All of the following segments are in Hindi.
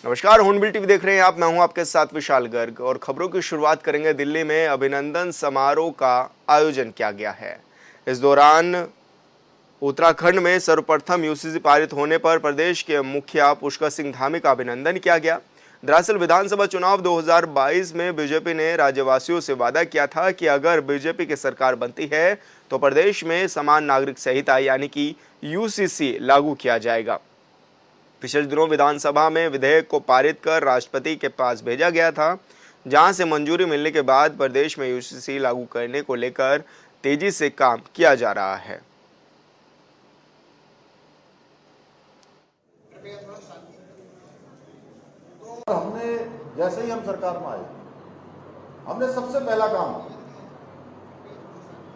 नमस्कार, हॉर्नबिल टीवी देख रहे हैं आप। मैं हूं आपके साथ विशाल गर्ग और खबरों की शुरुआत करेंगे। दिल्ली में अभिनंदन समारोह का आयोजन किया गया है। इस दौरान उत्तराखंड में सर्वप्रथम यूसीसी पारित होने पर प्रदेश के मुखिया पुष्कर सिंह धामी का अभिनंदन किया गया। दरअसल विधानसभा चुनाव 2022 में बीजेपी ने राज्यवासियों से वादा किया था कि अगर बीजेपी की सरकार बनती है तो प्रदेश में समान नागरिक संहिता यानी कि यूसीसी लागू किया जाएगा। पिछले दिनों विधानसभा में विधेयक को पारित कर राष्ट्रपति के पास भेजा गया था, जहां से मंजूरी मिलने के बाद प्रदेश में यूसीसी लागू करने को लेकर तेजी से काम किया जा रहा है। हमने जैसे ही हम सरकार में आए, हमने सबसे पहला काम,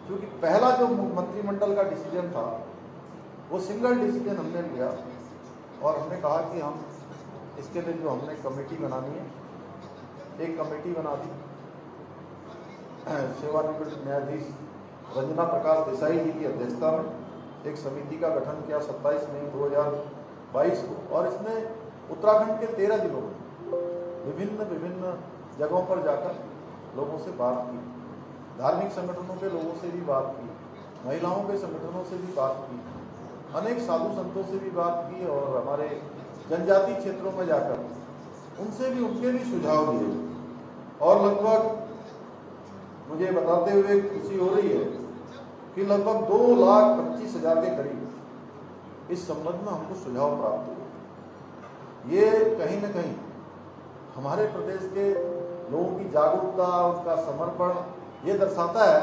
क्योंकि पहला जो मंत्रिमंडल का डिसीजन था वो सिंगल डिसीजन हमने लिया और हमने कहा कि हम इसके लिए जो हमने कमेटी बनानी है, एक कमेटी बना दी। सेवानिवृत्त न्यायाधीश रंजना प्रकाश देसाई जी की अध्यक्षता में एक समिति का गठन किया 27 मई 2022 को, और इसमें उत्तराखंड के 13 जिलों में विभिन्न जगहों पर जाकर लोगों से बात की, धार्मिक संगठनों के लोगों से भी बात की, महिलाओं के संगठनों से भी बात की, अनेक साधु संतों से भी बात की और हमारे जनजातीय क्षेत्रों में जाकर उनसे भी उनके भी सुझाव दिए। और लगभग मुझे बताते हुए खुशी हो रही है कि लगभग 2,25,000 के करीब इस संबंध में हमको सुझाव प्राप्त हुए। ये कहीं न कहीं हमारे प्रदेश के लोगों की जागरूकता, उसका समर्पण ये दर्शाता है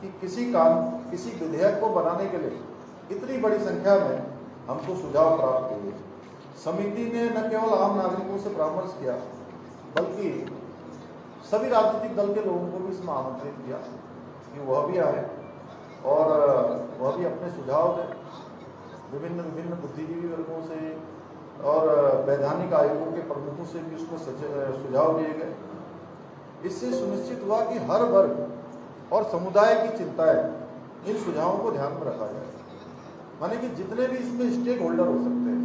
कि किसी विधेयक को बनाने के लिए इतनी बड़ी संख्या में हमको सुझाव प्राप्त हुए। समिति ने न केवल आम नागरिकों से परामर्श किया, बल्कि सभी राजनीतिक दल के लोगों को भी इसमें आमंत्रित किया कि वह भी आए और वह भी अपने सुझाव दें। विभिन्न बुद्धिजीवी वर्गों से और वैधानिक आयोगों के प्रमुखों से भी उसको सुझाव दिए गए। इससे सुनिश्चित हुआ कि हर वर्ग और समुदाय की चिंताएं इन सुझावों को ध्यान में रखा जाए। माने कि जितने भी इसमें स्टेक होल्डर हो सकते हैं,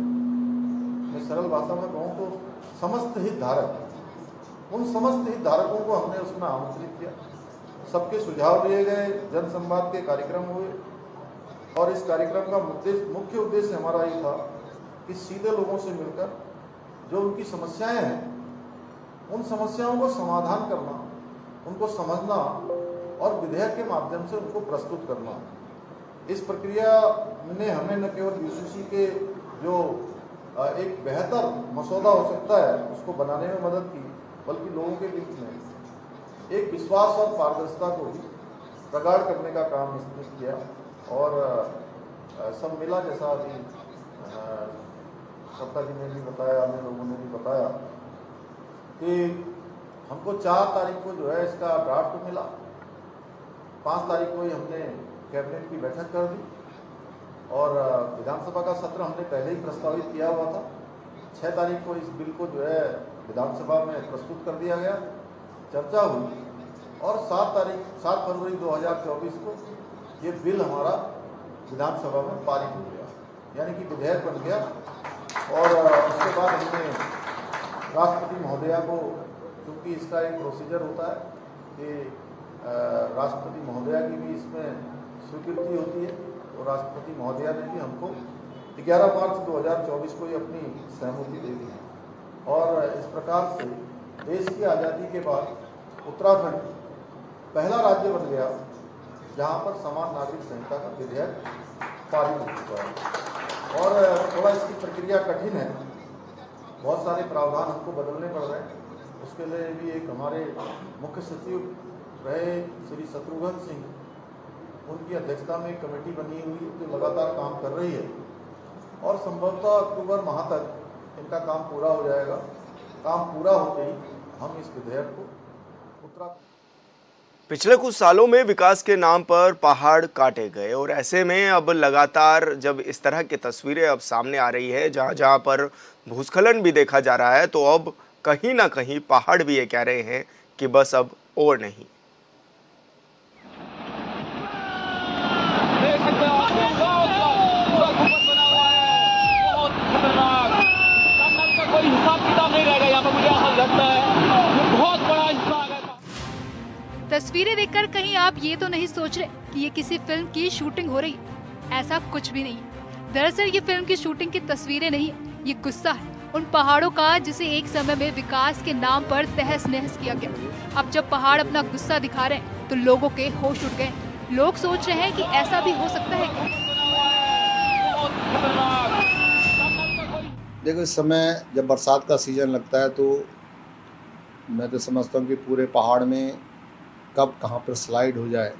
मैं सरल भाषा में कहूँ तो समस्त हितधारक, उन समस्त हितधारकों को हमने उसमें आमंत्रित किया। सबके सुझाव दिए गए, जनसंवाद के कार्यक्रम हुए और इस कार्यक्रम का मुख्य उद्देश्य हमारा ये था कि सीधे लोगों से मिलकर जो उनकी समस्याएं हैं, उन समस्याओं को समाधान करना, उनको समझना और विधेयक के माध्यम से उनको प्रस्तुत करना। इस प्रक्रिया ने हमें न केवल यूसीसी के जो एक बेहतर मसौदा हो सकता है उसको बनाने में मदद की, बल्कि लोगों के बीच में एक विश्वास और पारदर्शिता को भी प्रगाढ़ करने का काम इसने किया। और सब मिला, जैसा अभी सत्ता जी ने भी बताया, अन्य लोगों ने भी बताया कि हमको 4 तारीख को जो है इसका ड्राफ्ट मिला। 5 तारीख को ही हमने कैबिनेट की बैठक कर दी और विधानसभा का सत्र हमने पहले ही प्रस्तावित किया हुआ था। 6 तारीख को इस बिल को जो है विधानसभा में प्रस्तुत कर दिया गया, चर्चा हुई और 7 फरवरी 2024 को ये बिल हमारा विधानसभा में पारित हो गया, यानी कि विधेयक बन गया। और उसके बाद हमने राष्ट्रपति महोदया को, चूँकि इसका एक प्रोसीजर होता है कि राष्ट्रपति महोदया की भी इसमें स्वीकृति होती है, तो राष्ट्रपति महोदया ने भी हमको 11 मार्च 2024 को ये अपनी सहमति दे दी है। और इस प्रकार से देश की आज़ादी के बाद उत्तराखंड पहला राज्य बन गया जहाँ पर समान नागरिक संहिता का विधेयक पारित हो चुका है। और थोड़ा इसकी प्रक्रिया कठिन है, बहुत सारे प्रावधान हमको बदलने पड़ रहे हैं। उसके लिए भी एक हमारे मुख्य सचिव रहे श्री शत्रुघ्न सिंह, उनकी अध्यक्षता में एक कमेटी बनी हुई है जो लगातार काम कर रही है और संभवतः अक्टूबर माह तक इनका काम पूरा हो जाएगा। काम पूरा होते ही हम इस विधेयक को उत्तराखंड। पिछले कुछ सालों में विकास के नाम पर पहाड़ काटे गए और ऐसे में अब लगातार जब इस तरह की तस्वीरें अब सामने आ रही है, जहां पर भूस्खलन भी देखा जा रहा है, तो अब कहीं ना कहीं पहाड़ भी ये कह रहे हैं कि बस अब और नहीं। कोई हिसाब जिंदा नहीं रहेगा यहाँ पर, मुझे ऐसा लगता है। ये बहुत बड़ा इंसान है। तस्वीरें देखकर कहीं आप ये तो नहीं सोच रहे कि ये किसी फिल्म की शूटिंग हो रही है। ऐसा कुछ भी नहीं है। दरअसल ये फिल्म की शूटिंग की तस्वीरें नहीं है, ये गुस्सा है उन पहाड़ों का जिसे एक समय में विकास के नाम पर तहस नहस किया गया। अब जब पहाड़ अपना गुस्सा दिखा रहे हैं तो लोगों के होश उड़ गए। लोग सोच रहे हैं कि ऐसा भी हो सकता है क्या? देखो, इस समय जब बरसात का सीज़न लगता है तो मैं तो समझता हूँ कि पूरे पहाड़ में कब कहाँ पर स्लाइड हो जाए,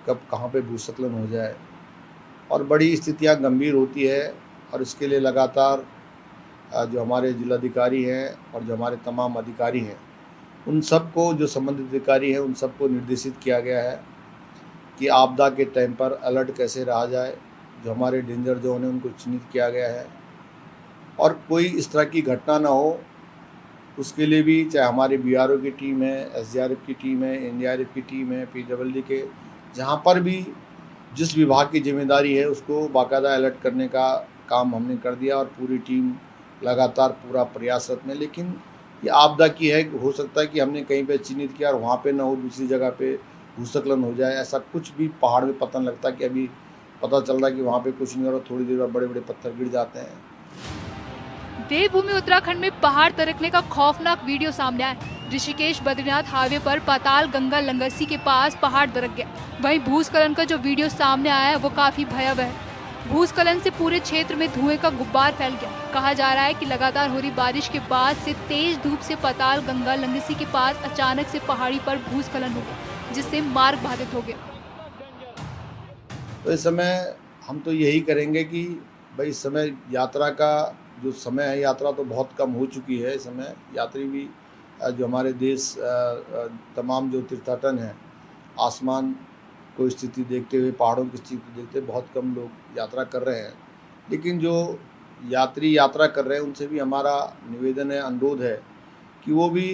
कब कहाँ पे भूस्खलन हो जाए, और बड़ी स्थितियाँ गंभीर होती है। और इसके लिए लगातार जो हमारे जिलाधिकारी हैं और जो हमारे तमाम अधिकारी हैं, उन सबको, जो संबंधित अधिकारी हैं, उन सबको निर्देशित किया गया है कि आपदा के टाइम पर अलर्ट कैसे रहा जाए। जो हमारे डेंजर जोन है उनको चिन्हित किया गया है, और कोई इस तरह की घटना ना हो उसके लिए भी, चाहे हमारे बीआरओ की टीम है, एसडीआरएफ की टीम है, एनडीआरएफ की टीम है, पीडब्ल्यूडी के, जहाँ पर भी जिस विभाग की जिम्मेदारी है उसको बाकायदा अलर्ट करने का काम हमने कर दिया, और पूरी टीम लगातार पूरा प्रयासरत में। लेकिन ये आपदा की है, हो सकता है कि हमने कहीं पे चिन्हित किया और वहाँ पे ना हो, दूसरी जगह पे भूस्खलन हो जाए। ऐसा कुछ भी पहाड़ में पता नहीं लगता कि अभी पता चल रहा है कि वहाँ पे कुछ नहीं हो रहा, थोड़ी देर बाद बड़े बड़े पत्थर गिर जाते हैं। देवभूमि उत्तराखंड में पहाड़ दरकने का खौफनाक वीडियो सामने आया। ऋषिकेश बद्रीनाथ हाईवे पर पाताल गंगा लंगरसी के पास पहाड़ दरक गया। वहीं भूस्खलन का जो वीडियो सामने आया है वो काफी भयावह है। भूस्खलन से पूरे क्षेत्र में धुएं का गुब्बार फैल गया। कहा जा रहा है कि लगातार हो रही बारिश के बाद से तेज धूप से पाताल गंगा लंगरसी के पास अचानक से पहाड़ी पर भूस्खलन हो गया, जिससे मार्ग बाधित हो गया। तो इस समय हम तो यही करेंगे कि भाई, इस समय यात्रा का जो समय है, यात्रा तो बहुत कम हो चुकी है। इस समय यात्री भी, जो हमारे देश तमाम जो तीर्थाटन हैं, आसमान को स्थिति देखते हुए, पहाड़ों की स्थिति देखते हुए बहुत कम लोग यात्रा कर रहे हैं। लेकिन जो यात्री यात्रा कर रहे हैं उनसे भी हमारा निवेदन है, अनुरोध है कि वो भी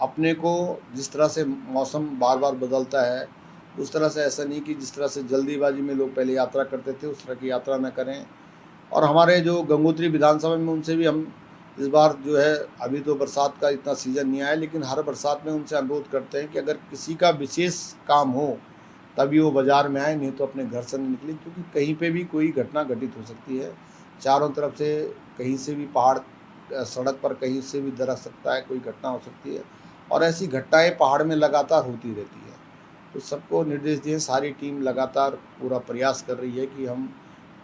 अपने को, जिस तरह से मौसम बार बार बदलता है, उस तरह से, ऐसा नहीं कि जिस तरह से जल्दीबाजी में लोग पहले यात्रा करते थे उस तरह की यात्रा न करें। और हमारे जो गंगोत्री विधानसभा में, उनसे भी हम इस बार जो है, अभी तो बरसात का इतना सीज़न नहीं आया, लेकिन हर बरसात में उनसे अनुरोध करते हैं कि अगर किसी का विशेष काम हो तभी वो बाज़ार में आए, नहीं तो अपने घर से नहीं निकले, क्योंकि कहीं पे भी कोई घटना घटित हो सकती है। चारों तरफ से कहीं से भी पहाड़, सड़क पर कहीं से भी दरक सकता है, कोई घटना हो सकती है, और ऐसी घटनाएं पहाड़ में लगातार होती रहती है। तो सबको निर्देश दिए, सारी टीम लगातार पूरा प्रयास कर रही है कि हम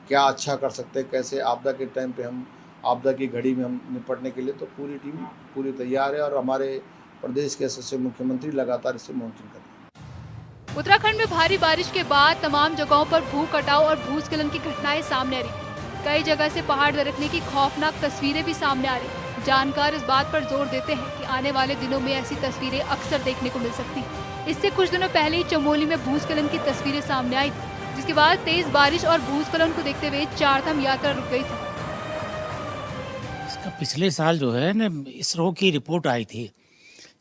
क्या अच्छा कर सकते हैं, कैसे आपदा के टाइम पे हम, आपदा की घड़ी में हम निपटने के लिए। तो पूरी टीम पूरी तैयार है, और हमारे प्रदेश के यशस्वी मुख्यमंत्री लगातार इसे मॉनिटरिंग कर रहे हैं। उत्तराखंड में भारी बारिश के बाद तमाम जगहों पर भू कटाव और भूस्खलन की घटनाएं सामने आ रही। कई जगह से पहाड़ दरकने की खौफनाक तस्वीरें भी सामने आ रही। जानकार इस बात पर जोर देते हैं कि आने वाले दिनों में ऐसी तस्वीरें अक्सर देखने को मिल सकती हैं। इससे कुछ दिनों पहले ही चमोली में भूस्खलन की तस्वीरें सामने आई, जिसके बाद तेज बारिश और भूस्खलन को देखते हुए चारधाम यात्रा रुक गई थी। इसका पिछले साल जो है ना, इसरो की रिपोर्ट आई थी।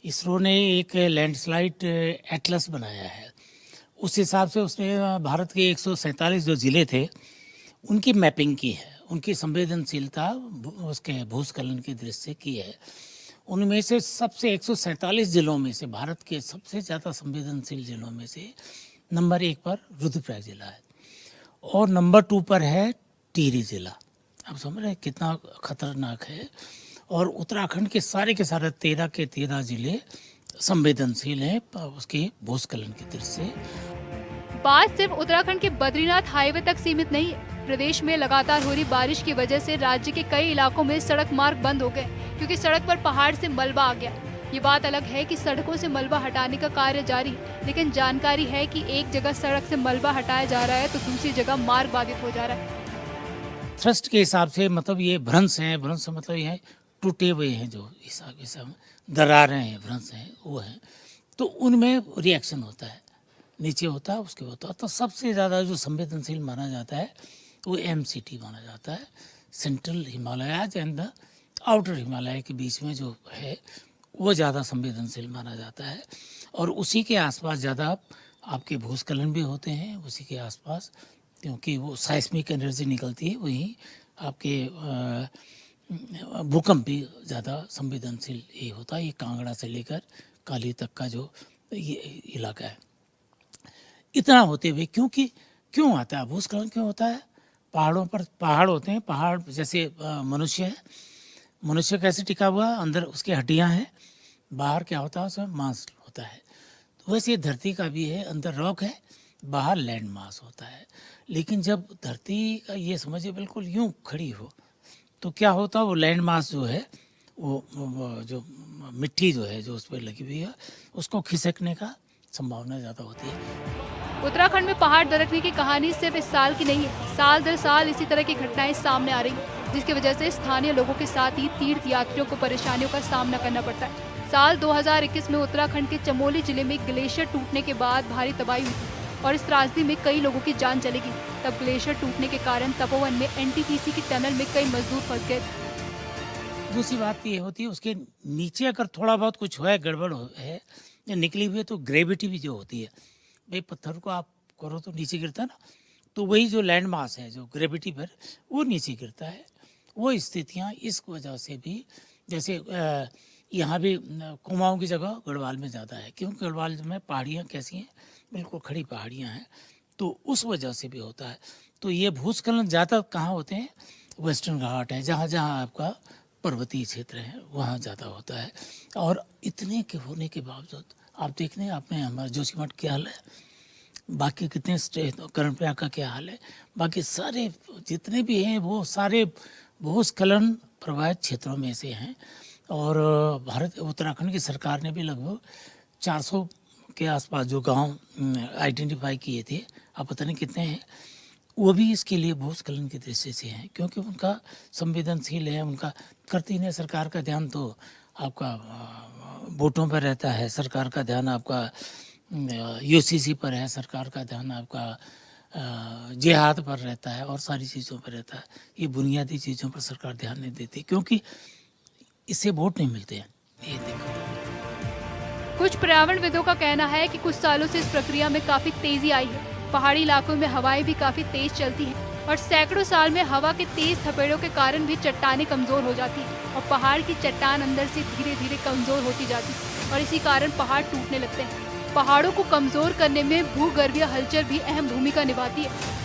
इसरो ने एक लैंडस्लाइड एटलस बनाया है। उस हिसाब से उसने भारत के 147 जो ज़िले थे उनकी मैपिंग की है, उनकी संवेदनशीलता उसके भूस्खलन की दृष्टि से की है। उनमें से सबसे 147 ज़िलों में से, भारत के सबसे ज़्यादा संवेदनशील ज़िलों में से नंबर 1 पर रुद्रप्रयाग ज़िला है, और नंबर 2 पर है टिहरी ज़िला। आप समझ रहे हैं कितना खतरनाक है। और उत्तराखंड के सारे 13 के 13 ज़िले संवेदनशील हैं उसके भूस्खलन की दृष्टि से। बात सिर्फ उत्तराखंड के बद्रीनाथ हाईवे तक सीमित नहीं है। प्रदेश में लगातार हो रही बारिश की वजह से राज्य के कई इलाकों में सड़क मार्ग बंद हो गए, क्योंकि सड़क पर पहाड़ से मलबा आ गया। ये बात अलग है कि सड़कों से मलबा हटाने का कार्य जारी, लेकिन जानकारी है कि एक जगह सड़क से मलबा हटाया जा रहा है तो दूसरी जगह मार्ग बाधित हो जा रहा है। थ्रस्ट के हिसाब से, मतलब ये भ्रंश हैं, भ्रंश मतलब ये है टूटे हुए हैं, जो हिसाब दरारें हैं, भ्रंश हैं, वो हैं, तो उनमें रिएक्शन होता है, नीचे होता है, उसके होता है। तो सबसे ज़्यादा जो संवेदनशील माना जाता है वो MCT माना जाता है, central Himalayas and the outer Himalaya के बीच में जो है वो ज़्यादा संवेदनशील माना जाता है। और उसी के आसपास ज़्यादा आपके भूस्खलन भी होते हैं, उसी के आसपास, क्योंकि वो साइस्मिक एनर्जी निकलती है, वहीं आपके भूकंप भी ज़्यादा संवेदनशील ये होता है। ये कांगड़ा से लेकर काली तक का जो ये इलाका है, इतना होते हुए क्यों आता है भूस्खलन? क्यों होता है? पहाड़ों पर पहाड़ होते हैं, पहाड़ जैसे मनुष्य है, मनुष्य कैसे टिका हुआ है, अंदर उसकी हड्डियां हैं, बाहर क्या होता है उसमें मांस होता है। तो वैसे धरती का भी है, अंदर रॉक है, बाहर लैंड मास होता है। लेकिन जब धरती का ये समझिए बिल्कुल यूं खड़ी हो तो क्या होता है, वो लैंड मास जो है वो जो मिट्टी जो है जो उस पर लगी हुई है उसको खिसकने का संभावना ज़्यादा होती है। उत्तराखंड में पहाड़ दरकने की कहानी सिर्फ इस साल की नहीं है। साल दर साल इसी तरह की घटनाएं सामने आ रही हैं, जिसकी वजह से स्थानीय लोगों के साथ ही तीर्थ यात्रियों को परेशानियों का सामना करना पड़ता है। साल 2021 में उत्तराखंड के चमोली जिले में ग्लेशियर टूटने के बाद भारी तबाही हुई थी और इस त्रासदी में कई लोगों की जान चली गई। तब ग्लेशियर टूटने के कारण तपोवन में एनटीपीसी की टनल में कई मजदूर फंस गए। दूसरी बात ये होती है उसके नीचे अगर थोड़ा बहुत कुछ है, गड़बड़ है या निकली हुई है तो ग्रेविटी भी जो होती है, भाई पत्थर को आप करो तो नीचे गिरता है ना, तो वही जो लैंड मास है जो ग्रेविटी पर वो नीचे गिरता है। वो स्थितियाँ इस वजह से भी, जैसे यहाँ भी कुमाऊँ की जगह गढ़वाल में ज़्यादा है, क्योंकि गढ़वाल में पहाड़ियाँ कैसी हैं, बिल्कुल खड़ी पहाड़ियाँ हैं, तो उस वजह से भी होता है। तो ये भूस्खलन ज़्यादा कहाँ होते हैं? वेस्टर्न घाट है, जहाँ जहाँ आपका पर्वतीय क्षेत्र है वहाँ ज़्यादा होता है। और इतने के होने के बावजूद आप देख लें, आपने हमारा जोशीमठ क्या हाल है, बाकी कितने स्टेट, कर्णप्रयाग का क्या हाल है, बाकी सारे जितने भी हैं वो सारे भूस्खलन प्रभावित क्षेत्रों में से हैं। और भारत उत्तराखंड की सरकार ने भी लगभग 400 के आसपास जो गांव आइडेंटिफाई किए थे, आप पता नहीं कितने हैं, वो भी इसके लिए भूस्खलन की दृष्टि से हैं, क्योंकि उनका संवेदनशील है, उनका करती नहीं। सरकार का ध्यान तो आपका वोटों पर रहता है, सरकार का ध्यान आपका यूसीसी पर है, सरकार का ध्यान आपका जिहाद पर रहता है और सारी चीज़ों पर रहता है। ये बुनियादी चीज़ों पर सरकार ध्यान नहीं देती, क्योंकि इससे वोट नहीं मिलते हैं, ये दिक्कत है। कुछ पर्यावरणविदों का कहना है कि कुछ सालों से इस प्रक्रिया में काफी तेजी आई है। पहाड़ी इलाकों में हवाएं भी काफी तेज चलती हैं और सैकड़ों साल में हवा के तेज थपेड़ों के कारण भी चट्टानें कमजोर हो जाती हैं और पहाड़ की चट्टान अंदर से धीरे धीरे कमजोर होती जाती है और इसी कारण पहाड़ टूटने लगते हैं। पहाड़ों को कमजोर करने में भूगर्भीय हलचल भी अहम भूमिका निभाती है।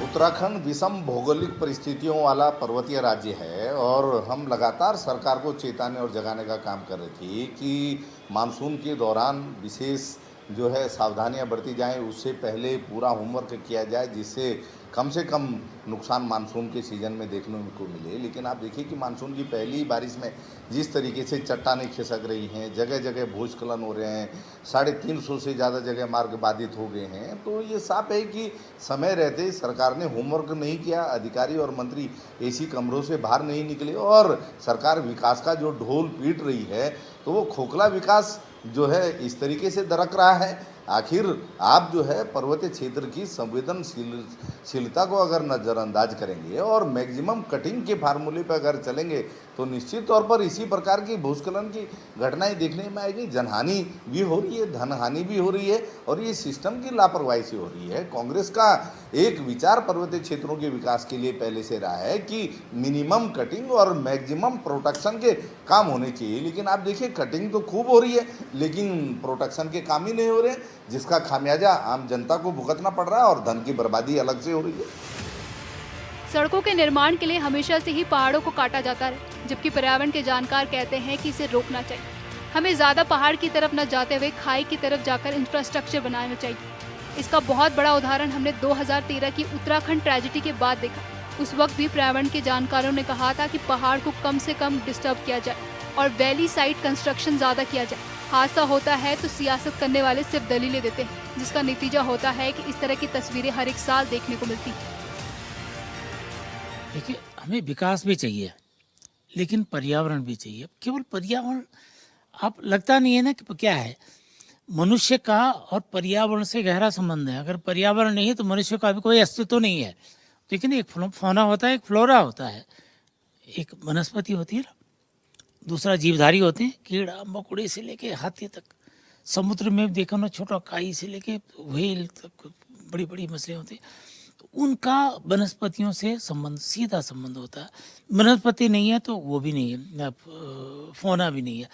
उत्तराखंड विषम भौगोलिक परिस्थितियों वाला पर्वतीय राज्य है और हम लगातार सरकार को चेताने और जगाने का काम कर रहे थे कि मानसून के दौरान विशेष जो है सावधानियां बरती जाएं, उससे पहले पूरा होमवर्क किया जाए जिससे कम से कम नुकसान मानसून के सीज़न में देखने को मिले। लेकिन आप देखिए कि मानसून की पहली बारिश में जिस तरीके से चट्टानें खिसक रही हैं, जगह जगह भूस्खलन हो रहे हैं, 350 से ज़्यादा जगह मार्ग बाधित हो गए हैं, तो ये साफ है कि समय रहते सरकार ने होमवर्क नहीं किया, अधिकारी और मंत्री एसी कमरों से बाहर नहीं निकले और सरकार विकास का जो ढोल पीट रही है तो वो खोखला विकास जो है इस तरीके से दरक रहा है। आखिर आप जो है पर्वतीय क्षेत्र की संवेदनशीलता को अगर नज़रअंदाज करेंगे और मैक्सिमम कटिंग के फार्मूले पर अगर चलेंगे तो निश्चित तौर पर इसी प्रकार की भूस्खलन की घटनाएं देखने में आएगी। जनहानि भी हो रही है, धनहानि भी हो रही है और ये सिस्टम की लापरवाही से हो रही है। कांग्रेस का एक विचार पर्वतीय क्षेत्रों के विकास के लिए पहले से रहा है कि मिनिमम कटिंग और मैक्सिमम प्रोटेक्शन के काम होने चाहिए, लेकिन आप देखिए कटिंग तो खूब हो रही है लेकिन प्रोटेक्शन के काम ही नहीं हो रहे, जिसका खामियाजा आम जनता को भुगतना पड़ रहा है और धन की बर्बादी अलग से हो रही है। सड़कों के निर्माण के लिए हमेशा से ही पहाड़ों को काटा जाता है, जबकि पर्यावरण के जानकार कहते हैं कि इसे रोकना चाहिए। हमें ज्यादा पहाड़ की तरफ न जाते हुए खाई की तरफ जाकर इंफ्रास्ट्रक्चर बनाना चाहिए। इसका बहुत बड़ा उदाहरण हमने 2013 की उत्तराखंड ट्रेजेडी के बाद देखा। उस वक्त भी पर्यावरण के जानकारों ने कहा था कि पहाड़ को कम से कम डिस्टर्ब किया जाए और वैली साइड कंस्ट्रक्शन ज्यादा किया जाए। हादसा होता है तो सियासत करने वाले सिर्फ दलीलें देते हैं, जिसका नतीजा होता है कि इस तरह की तस्वीरें हर एक साल देखने को मिलती हैं। देखिए, हमें विकास भी चाहिए लेकिन पर्यावरण भी चाहिए। केवल पर्यावरण आप लगता नहीं है ना कि क्या है, मनुष्य का और पर्यावरण से गहरा संबंध है। अगर पर्यावरण नहीं है तो मनुष्य का भी कोई अस्तित्व नहीं है। लेकिन एक फौना होता है, एक फ्लोरा होता है, एक वनस्पति होती है ना, दूसरा जीवधारी होते हैं, कीड़ा मकोड़े से लेके हाथी तक। समुद्र में देखो ना, छोटा काई से लेके व्हेल तक बड़ी बड़ी मछलियाँ होती हैं। तो उनका वनस्पतियों से संबंध, सीधा संबंध होता है। वनस्पति नहीं है तो वो भी नहीं है, फौना भी नहीं है,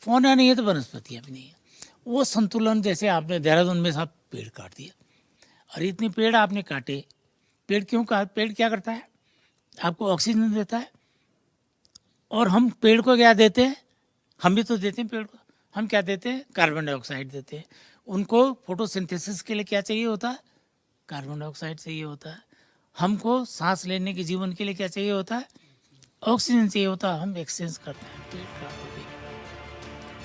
फौना नहीं है तो वनस्पतियाँ भी नहीं है। वो संतुलन, जैसे आपने देहरादून में साहब पेड़ काट दिया, अरे इतने पेड़ आपने काटे, पेड़ क्यों काट? पेड़ क्या करता है? आपको ऑक्सीजन देता है। और हम पेड़ को क्या देते हैं? हम भी तो देते हैं पेड़ को। हम क्या देते हैं? कार्बन डाइऑक्साइड देते हैं। उनको फोटोसिंथेसिस के लिए क्या चाहिए होता है? कार्बन डाइऑक्साइड चाहिए होता है। हमको सांस लेने के, जीवन के लिए क्या चाहिए होता है? ऑक्सीजन चाहिए होता है। हम एक्सचेंज करते हैं, पेड़ काटते हैं।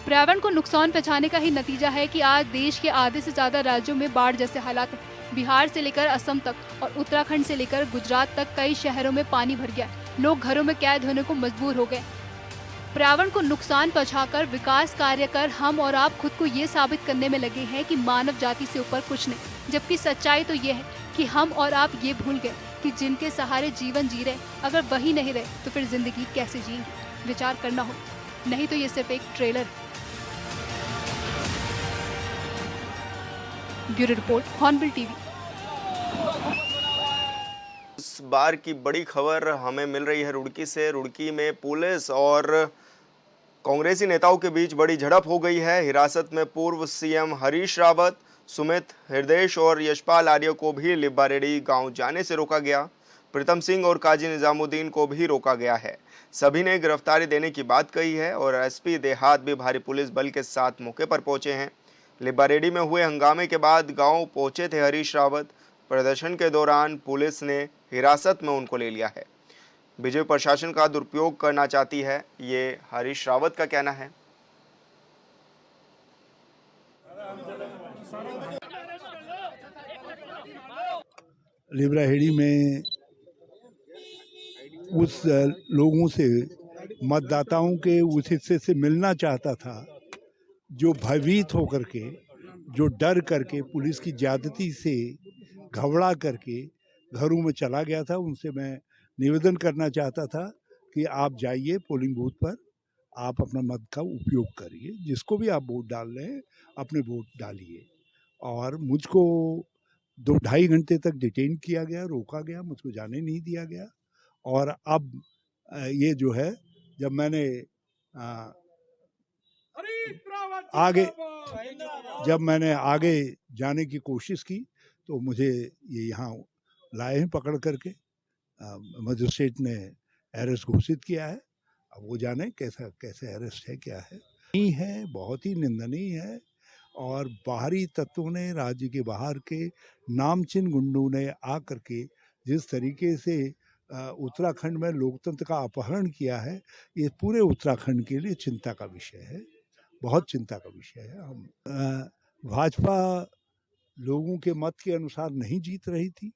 पर्यावरण को नुकसान पहुंचाने का ही नतीजा है कि आज देश के आधे से ज्यादा राज्यों में बाढ़ जैसे हालात हैं। बिहार से लेकर असम तक और उत्तराखंड से लेकर गुजरात तक कई शहरों में पानी भर गया। लोग घरों में कैद होने को मजबूर हो गए। पर्यावरण को नुकसान पहुंचाकर विकास कार्य कर हम और आप खुद को ये साबित करने में लगे हैं कि मानव जाति से ऊपर कुछ नहीं। जबकि सच्चाई तो ये है कि हम और आप ये भूल गए कि जिनके सहारे जीवन जी रहे, अगर वही नहीं रहे तो फिर जिंदगी कैसे जिएंगे? विचार करना हो, नहीं तो ये सिर्फ एक ट्रेलर है। Bureau report, hornbill TV. इस बार की बड़ी खबर हमें मिल रही है रुड़की से। रुड़की में पुलिस और कांग्रेसी नेताओं के बीच बड़ी झड़प हो गई है। हिरासत में पूर्व सीएम हरीश रावत, सुमित हृदयेश और यशपाल आर्य को भी लिब्बारेड्डी गांव जाने से रोका गया। प्रीतम सिंह और काजी निजामुद्दीन को भी रोका गया है। सभी ने गिरफ्तारी देने की बात कही है और एसपी देहात भी भारी पुलिस बल के साथ मौके पर पहुंचे हैं। लिब्बारेड्डी में हुए हंगामे के बाद गांव पहुंचे थे हरीश रावत। प्रदर्शन के दौरान पुलिस ने हिरासत में उनको ले लिया है। बीजेपी प्रशासन का दुरुपयोग करना चाहती है, ये हरीश रावत का कहना है। लिब्बारेड्डी में उस लोगों से, मतदाताओं के उस हिस्से से मिलना चाहता था जो भयभीत होकर के, जो डर करके, पुलिस की ज्यादती से घबरा करके घरों में चला गया था। उनसे मैं निवेदन करना चाहता था कि आप जाइए पोलिंग बूथ पर, आप अपना मत का उपयोग करिए, जिसको भी आप वोट डाल रहे हैं अपने वोट डालिए। और मुझको 2-2.5 घंटे तक डिटेन किया गया, रोका गया, मुझको जाने नहीं दिया गया। और अब ये जो है, जब मैंने आगे जाने की कोशिश की तो मुझे ये यहाँ लाए हैं पकड़ करके। मजिस्ट्रेट ने अरेस्ट घोषित किया है। अब वो जाने कैसे अरेस्ट है, क्या है। नहीं है, बहुत ही निंदनीय है। और बाहरी तत्वों ने, राज्य के बाहर के नामचीन गुंडों ने आकर के जिस तरीके से उत्तराखंड में लोकतंत्र का अपहरण किया है, ये पूरे उत्तराखंड के लिए चिंता का विषय है, बहुत चिंता का विषय है। हम भाजपा लोगों के मत के अनुसार नहीं जीत रही थी,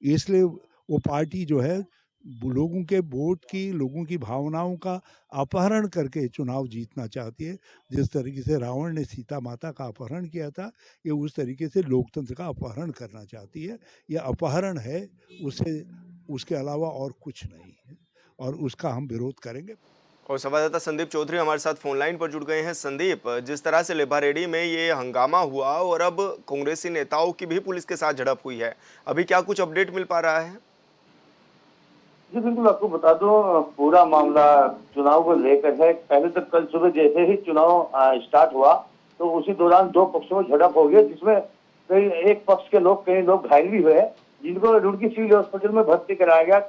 इसलिए वो पार्टी जो है लोगों के वोट की, लोगों की भावनाओं का अपहरण करके चुनाव जीतना चाहती है। जिस तरीके से रावण ने सीता माता का अपहरण किया था, ये उस तरीके से लोकतंत्र का अपहरण करना चाहती है। ये अपहरण है, उसके अलावा और कुछ नहीं है, और उसका हम विरोध करेंगे। और संवाददाता संदीप चौधरी हमारे साथ फोन लाइन पर जुड़ गए हैं। संदीप, जिस तरह से लिब्बारेड्डी में ये हंगामा हुआ और अब कांग्रेसी नेताओं की भी पुलिस के साथ झड़प हुई है, अभी क्या कुछ अपडेट मिल पा रहा है? जी बिल्कुल, आपको बता दूं, पूरा मामला चुनाव को लेकर है। पहले तो कल सुबह जैसे ही चुनाव स्टार्ट हुआ तो उसी दौरान 2 पक्षों में झड़प हो गई, जिसमें एक पक्ष के लोग, कई लोग घायल भी हुए, जिनको रुड़की सिविल हॉस्पिटल में भर्ती कराया गया।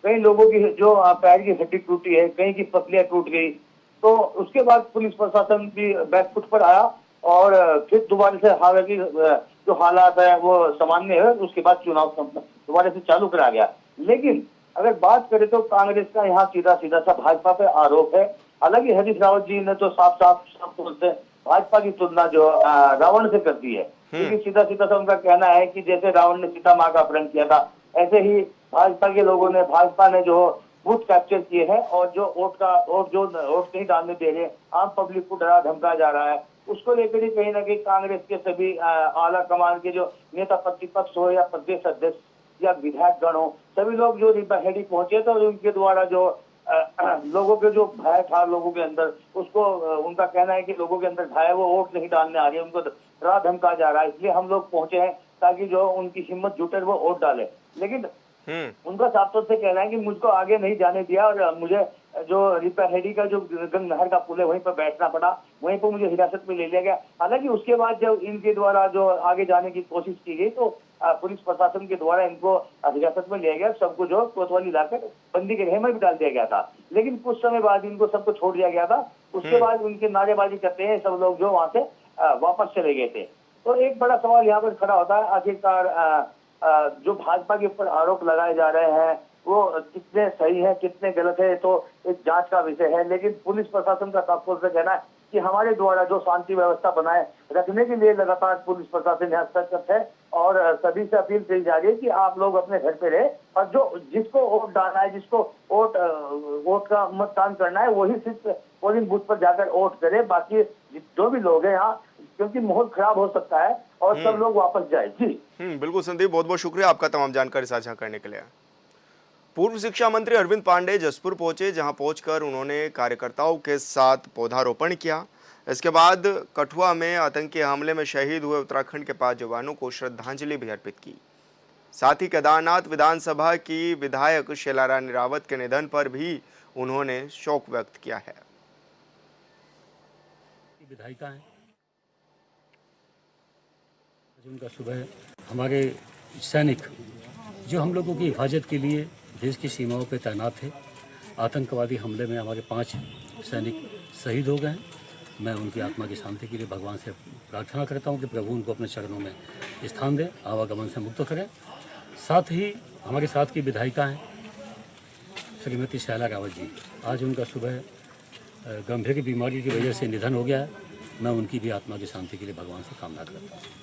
कई लोगों की जो पैर की हड्डी टूटी है, कहीं की पसलियां टूट गई। तो उसके बाद पुलिस प्रशासन भी बैकफुट पर आया और फिर दोबारा से हालांकि जो हालात है वो सामान्य है, उसके बाद चुनाव दोबारा से चालू कराया गया। लेकिन अगर बात करें तो कांग्रेस का यहाँ सीधा सा भाजपा पे आरोप है। हालांकि हरीश रावत जी ने तो साफ तौर से भाजपा की तुलना जो रावण से कर दी है, क्योंकि सीधा सा उनका कहना है कि जैसे रावण ने सीता माँ का अपहरण किया था, ऐसे ही भाजपा के लोगों ने, भाजपा ने जो बूथ कैप्चर किए हैं और जो वोट नहीं डालने दे रहे, आम पब्लिक को डरा धमका जा रहा है, उसको लेकर ही कहीं ना कहीं कांग्रेस के सभी आला कमान के जो नेता प्रतिपक्ष हो या प्रदेश अध्यक्ष या विधायक गण हो, सभी लोग जो लिब्बारेड्डी पहुंचे थे और उनके द्वारा जो लोगों के जो भय था लोगों के अंदर, उसको उनका कहना है कि लोगों के अंदर भय, वो वोट नहीं डालने आ रही है, उनको डरा धमका जा रहा है, इसलिए हम लोग पहुंचे हैं ताकि जो उनकी हिम्मत जुटे वो वोट डाले। लेकिन उनका साफ तौर से कहना है कि मुझको आगे नहीं जाने दिया और मुझे जो रिपेहेडी का जो गंग नहर का पुल है वहीं पर बैठना पड़ा, वहीं पर मुझे हिरासत में ले लिया गया। हालांकि उसके बाद जब इनके द्वारा जो आगे जाने की कोशिश की गई तो पुलिस प्रशासन के द्वारा इनको हिरासत में लिया गया, सबको जो कोतवाली लाकर बंदी के गृह में भी डाल दिया गया था। लेकिन कुछ समय बाद इनको सबको छोड़ दिया गया था। उसके बाद उनके नारेबाजी करते हैं सब लोग जो वहां से वापस चले गए थे। तो एक बड़ा सवाल यहाँ पर खड़ा होता है, आखिरकार जो भाजपा के ऊपर आरोप लगाए जा रहे हैं वो कितने सही है कितने गलत है, तो एक जांच का विषय है। लेकिन पुलिस प्रशासन का साफ तौर से कहना है कि हमारे द्वारा जो शांति व्यवस्था बनाए रखने के लिए लगातार पुलिस प्रशासन यहाँ सतर्क है और सभी से अपील की जा रही है कि आप लोग अपने घर पे रहे और जो जिसको वोट डालना है, जिसको वोट का मतदान करना है, वही सिर्फ पोलिंग बूथ पर जाकर वोट करे। बाकी जो भी लोग हैं यहाँ, क्योंकि माहौल खराब हो सकता है और सब लोग वापस जाए। जी बिल्कुल संदीप, बहुत बहुत शुक्रिया आपका तमाम जानकारी साझा करने के लिए। पूर्व शिक्षा मंत्री अरविंद पांडे जसपुर पहुंचे, जहां पहुंचकर उन्होंने कार्यकर्ताओं के साथ पौधारोपण किया। इसके बाद कठुआ में आतंकी हमले में शहीद हुए उत्तराखंड के 5 जवानों को श्रद्धांजलि भी अर्पित की। साथ ही केदारनाथ विधानसभा की विधायक शीला रानी रावत के निधन पर भी उन्होंने शोक व्यक्त किया है। विधायिका हैं, उनका सुबह हमारे सैनिक जो हम लोगों की हिफाजत के लिए देश की सीमाओं पर तैनात थे, आतंकवादी हमले में हमारे 5 सैनिक शहीद हो गए हैं। मैं उनकी आत्मा की शांति के लिए भगवान से प्रार्थना करता हूं कि प्रभु उनको अपने चरणों में स्थान दें, आवागमन से मुक्त करें। साथ ही हमारे साथ की विधायिका हैं श्रीमती शीला रावत जी, आज उनका सुबह गंभीर बीमारी की वजह से निधन हो गया है। मैं उनकी भी आत्मा की शांति के लिए भगवान से कामना करता हूँ।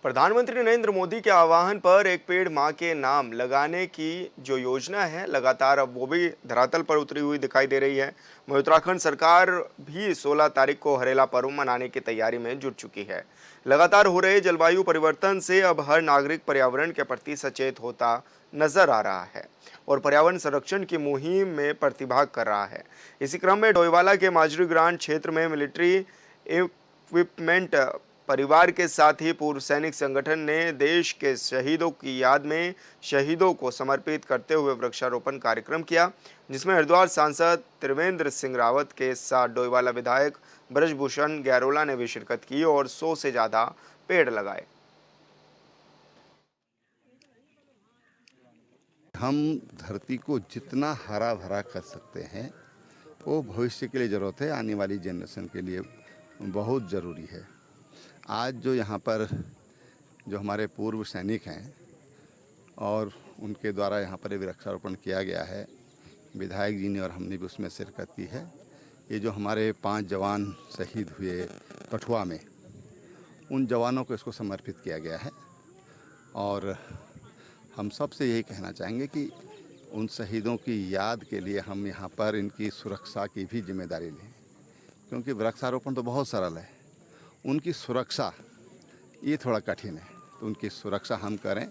प्रधानमंत्री नरेंद्र मोदी के आह्वान पर एक पेड़ मां के नाम लगाने की जो योजना है लगातार अब वो भी धरातल पर उतरी हुई दिखाई दे रही है। वहीं उत्तराखंड सरकार भी 16 तारीख को हरेला पर्व मनाने की तैयारी में जुट चुकी है। लगातार हो रहे जलवायु परिवर्तन से अब हर नागरिक पर्यावरण के प्रति सचेत होता नजर आ रहा है और पर्यावरण संरक्षण की मुहिम में प्रतिभाग कर रहा है। इसी क्रम में डोईवाला के माजरी ग्रांट क्षेत्र में मिलिट्री इक्विपमेंट परिवार के साथ ही पूर्व सैनिक संगठन ने देश के शहीदों की याद में शहीदों को समर्पित करते हुए वृक्षारोपण कार्यक्रम किया, जिसमें हरिद्वार सांसद त्रिवेंद्र सिंह रावत के साथ डोईवाला विधायक ब्रजभूषण गैरोला ने भी शिरकत की और 100 से ज्यादा पेड़ लगाए। हम धरती को जितना हरा भरा कर सकते हैं वो भविष्य के लिए ज़रूरत है, आने वाली जनरेशन के लिए बहुत ज़रूरी है। आज जो यहाँ पर जो हमारे पूर्व सैनिक हैं और उनके द्वारा यहाँ पर वृक्षारोपण किया गया है, विधायक जी ने और हमने भी उसमें शिरकत की है। ये जो हमारे 5 जवान शहीद हुए कठुआ में, उन जवानों को इसको समर्पित किया गया है और हम सब से यही कहना चाहेंगे कि उन शहीदों की याद के लिए हम यहाँ पर इनकी सुरक्षा की भी जिम्मेदारी लें, क्योंकि वृक्षारोपण तो बहुत सरल है, उनकी सुरक्षा ये थोड़ा कठिन है। तो उनकी सुरक्षा हम करें,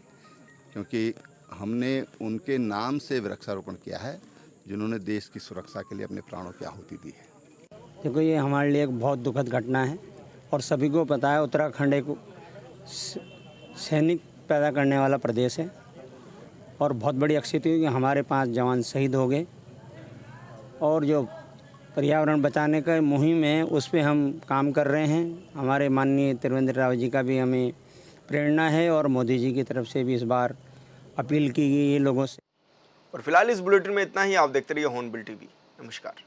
क्योंकि हमने उनके नाम से वृक्षारोपण किया है जिन्होंने देश की सुरक्षा के लिए अपने प्राणों की आहुति दी है। देखो, ये हमारे लिए एक बहुत दुखद घटना है और सभी को पता है उत्तराखंड एक सैनिक पैदा करने वाला प्रदेश है और बहुत बड़ी अक्षति हुई कि हमारे 5 जवान शहीद हो गए और जो पर्यावरण बचाने का मुहिम है उस पर हम काम कर रहे हैं। हमारे माननीय त्रिवेंद्र रावत जी का भी हमें प्रेरणा है और मोदी जी की तरफ से भी इस बार अपील की गई है लोगों से। और फिलहाल इस बुलेटिन में इतना ही। आप देखते रहिए हॉर्नबिल टीवी। नमस्कार।